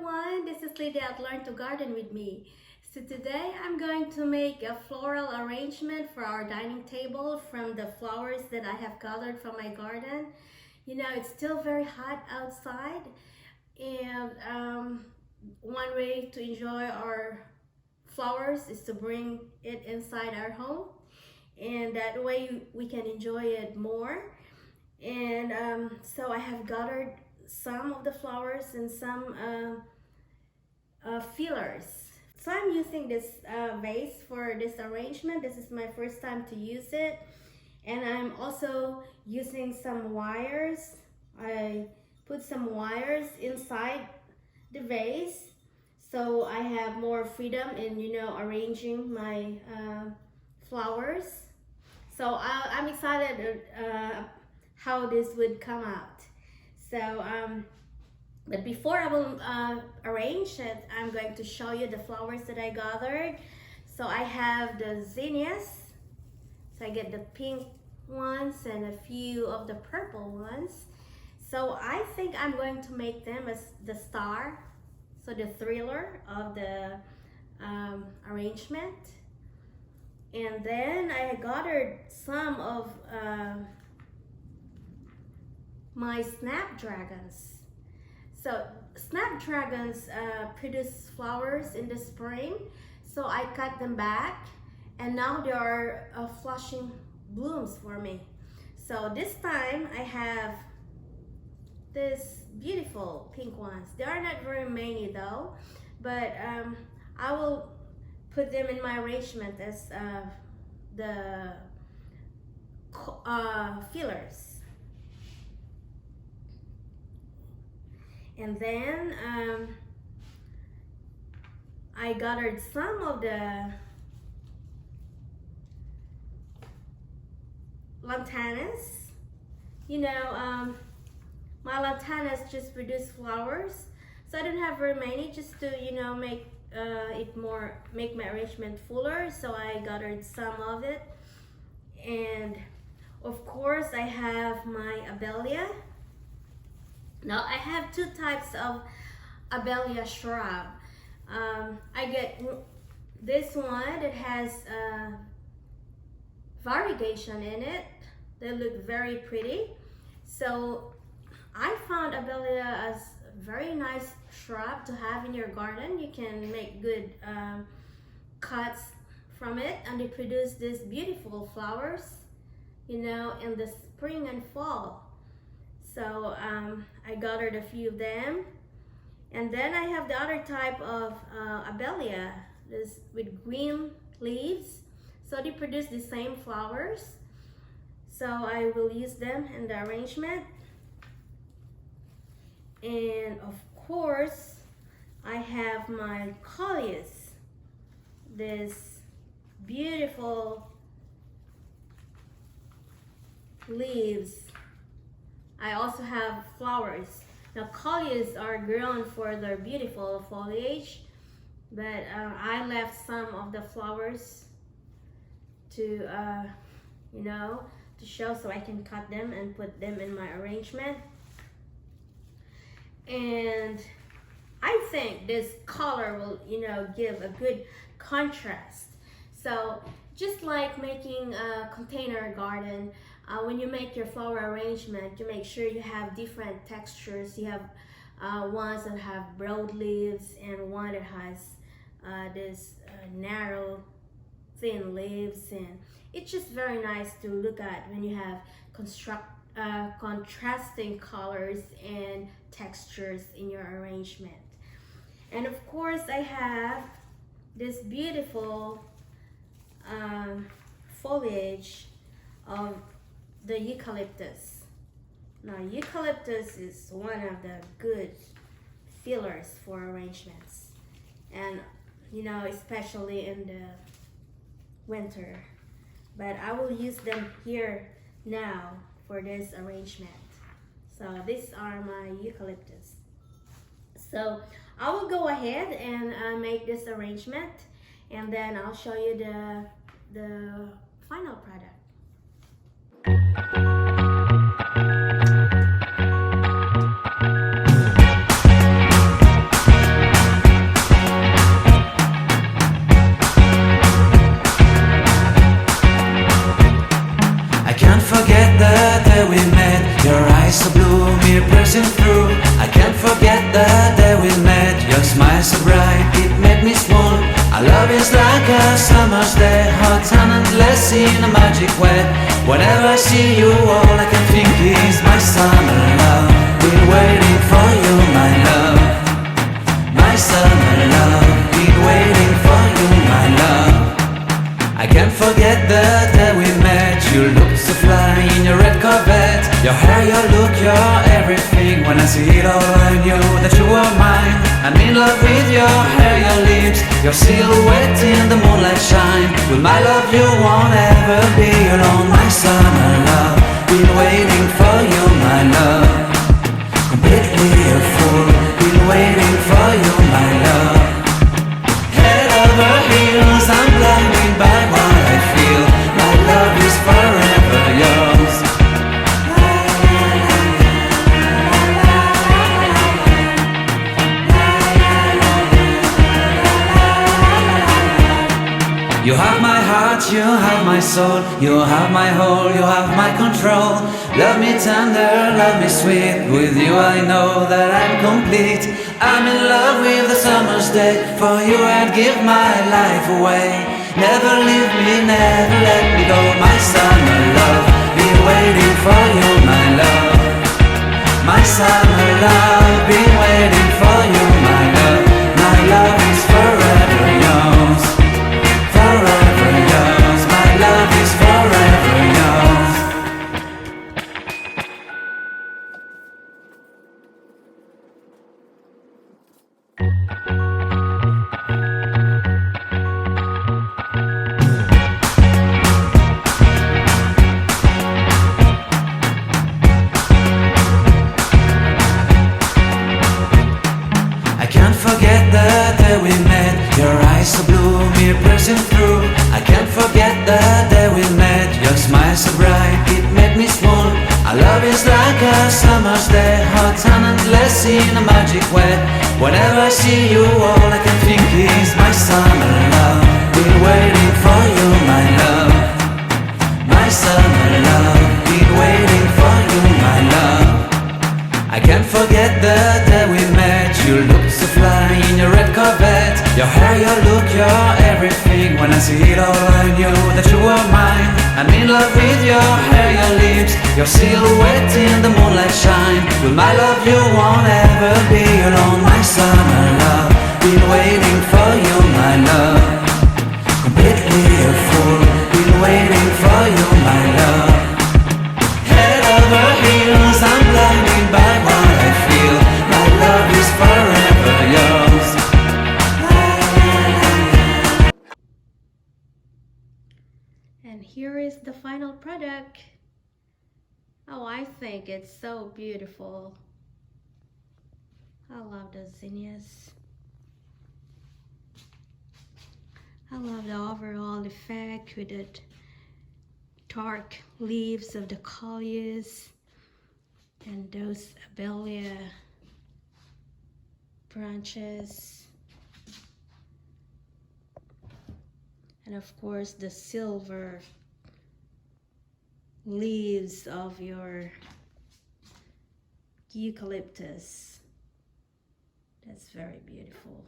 everyone, this is Lydia at Learn to Garden with me. So today I'm going to make a floral arrangement for our dining table from the flowers that I have gathered from my garden. You know, it's still very hot outside, and one way to enjoy our flowers is to bring it inside our home, and that way we can enjoy it more. And so I have gathered some of the flowers and some fillers. So I'm using this vase for this arrangement. This is my first time to use it. And I'm also using some wires. I put some wires inside the vase so I have more freedom in, you know, arranging my flowers. So I'm excited how this would come out. So but before I will arrange it, I'm going to show you the flowers that I gathered. So I have the zinnias, so I get the pink ones and a few of the purple ones. So I think I'm going to make them as the star, so the thriller of the arrangement. And then I gathered some of my snapdragons. So snapdragons produce flowers in the spring, so I cut them back and now they are flushing blooms for me. So this time I have this beautiful pink ones. There are not very many though, but I will put them in my arrangement as the fillers. And then I gathered some of the lantanas. You know, my lantanas just produce flowers, so I don't have very many, just to, you know, make make my arrangement fuller. So I gathered some of it. And of course I have my abelia. Now I have two types of abelia shrub. I get this one that has variegation in it. They look very pretty. So I found abelia as a very nice shrub to have in your garden. You can make good cuts from it, and they produce these beautiful flowers, you know, in the spring and fall. So I gathered a few of them. And then I have the other type of abelia, this with green leaves. So they produce the same flowers. So I will use them in the arrangement. And of course, I have my callias, this beautiful leaves. I also have flowers. Now callias are grown for their beautiful foliage, but I left some of the flowers to you know, to show, so I can cut them and put them in my arrangement. And I think this color will, you know, give a good contrast. So just like making a container garden, when you make your flower arrangement, you make sure you have different textures. You have ones that have broad leaves and one that has this narrow, thin leaves, and it's just very nice to look at when you have contrasting colors and textures in your arrangement. And of course I have this beautiful foliage of the eucalyptus. Now eucalyptus is one of the good fillers for arrangements, and you know, especially in the winter. But I will use them here now for this arrangement. So these are my eucalyptus. So I will go ahead and make this arrangement, and then I'll show you the final product. endless in a magic way. Whenever I see you, all I can think is my summer love. Been waiting for you, my love. My summer love. Been waiting for you, my love. I can't forget the day we met. You looked so fly in your red Corvette. Your hair, your look, your everything. When I see it all, I knew that you were mine. I'm in love with your hair, your lips, your silhouette in the moonlight shine. With my love you won't ever be alone. My summer love, been waiting for you, my love. Completely a fool, been waiting for you, my love. Head over heels, I'm blinded by what I feel. My love is forever yours. You have my heart, you have my soul, you have my whole, you have my control. Love me tender, love me sweet. With you I know that I'm complete. I'm in love with the summer's day. For you I'd give my life away. Never leave me, never let me go. My summer love, been waiting for you, my love. My summer love, been waiting for you, my love. My love is forever yours. Forever yours, my love is forever yours. I can't forget the day we met. Your eyes so blue, me pressing through. I can't forget the day we met. Your smile so bright, it made me small. Our love is like a summer's day, hot and endless in a magic way. Whenever I see you, all I can think is my summer love. Been waiting for you, my love. My summer love. Been waiting for you, my love. I can't forget the day we met. You looked so fly in your red Corvette. Your hair, your look, your everything. When I see it all, I knew that you were mine. I'm in love with your hair, your lips, your silhouette in the moonlight shine. With my love you won't ever be alone. My summer love, been waiting for you, my love. Completely a fool, been waiting for you, my love. Head over heels, I'm blinded by what I feel. My love is forever yours. And here is the final product. Oh, I think it's so beautiful. I love the zinnias. I love the overall effect with the dark leaves of the callias and those Belair branches, and of course the silver leaves of your eucalyptus. That's very beautiful.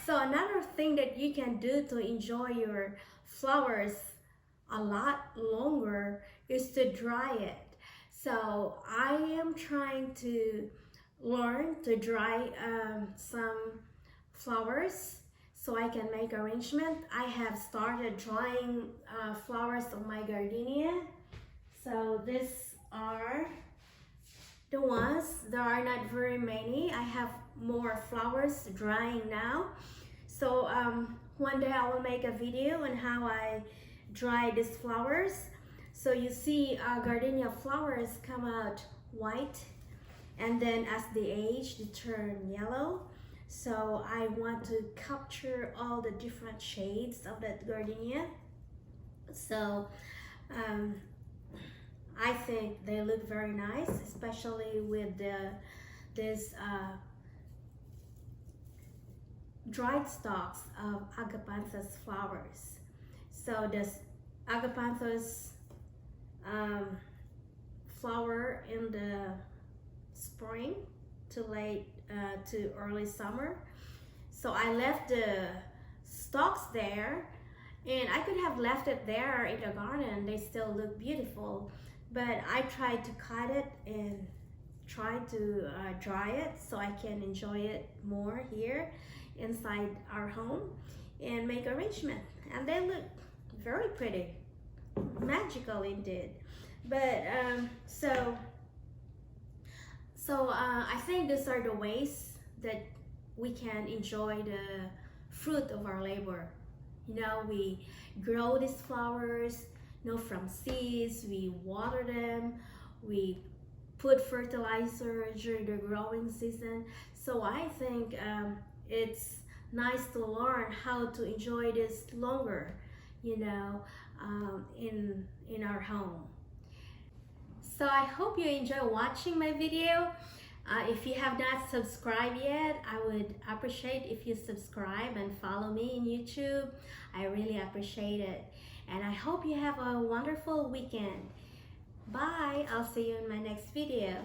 So another thing that you can do to enjoy your flowers a lot longer is to dry it. So I am trying to learn to dry some flowers so I can make arrangement. I have started drying flowers of my gardenia. So these are the ones. There are not very many. I have more flowers drying now. So one day I will make a video on how I dry these flowers. So you see gardenia flowers come out white, and then as they age they turn yellow. So I want to capture all the different shades of that gardenia. So I think they look very nice, especially with this dried stalks of agapanthus flowers. So this agapanthus flower in the spring to late to early summer. So I left the stalks there, And I could have left it there in the garden, they still look beautiful, but I tried to cut it and try to dry it so I can enjoy it more here inside our home and make arrangement, and they look very pretty, magical indeed. But I think these are the ways that we can enjoy the fruit of our labor. You know, we grow these flowers, you know, from seeds, we water them, we put fertilizer during the growing season. So I think it's nice to learn how to enjoy this longer, you know, in our home. So I hope you enjoy watching my video. If you have not subscribed yet, I would appreciate if you subscribe and follow me in YouTube. I really appreciate it. And I hope you have a wonderful weekend. Bye. I'll see you in my next video.